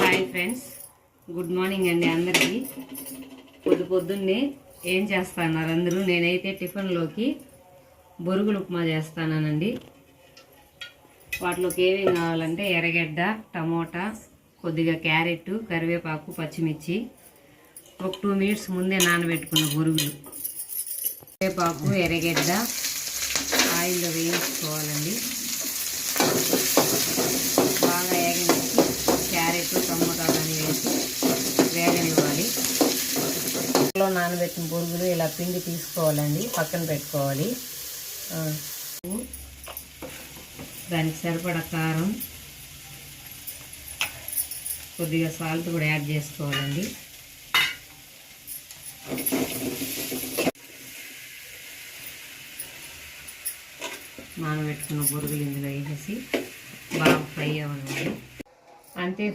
Hi friends, good morning అండి అందరికీ. పొద్దున్నే ఏం చేస్తున్నారు అందరూ? నేనైతే టిఫిన్లోకి బొరుగులు ఉప్మా చేస్తానండి. వాటిలోకి ఏమేమి కావాలంటే ఎర్రగడ్డ, టమోటా, కొద్దిగా క్యారెట్, కరివేపాకు, పచ్చిమిర్చి, ఒక 2 మినిట్స్ ముందే నానబెట్టుకున్న బొరుగులు, కరివేపాకు, ఎర్రగడ్డ ఆయిల్లో వేయించుకోవాలండి. బాగా వేగనిచ్చి క్యారెట్, టమోటా కానీ వేసి వేగనివ్వాలి. నానబెట్టిన బొరుగులు ఇలా పిండి తీసుకోవాలండి, పక్కన పెట్టుకోవాలి. దానికి సరిపడా కారం, కొద్దిగా సాల్ట్ కూడా యాడ్ చేసుకోవాలండి. నానబెట్టుకున్న బొరుగులు ఇందులో వేసేసి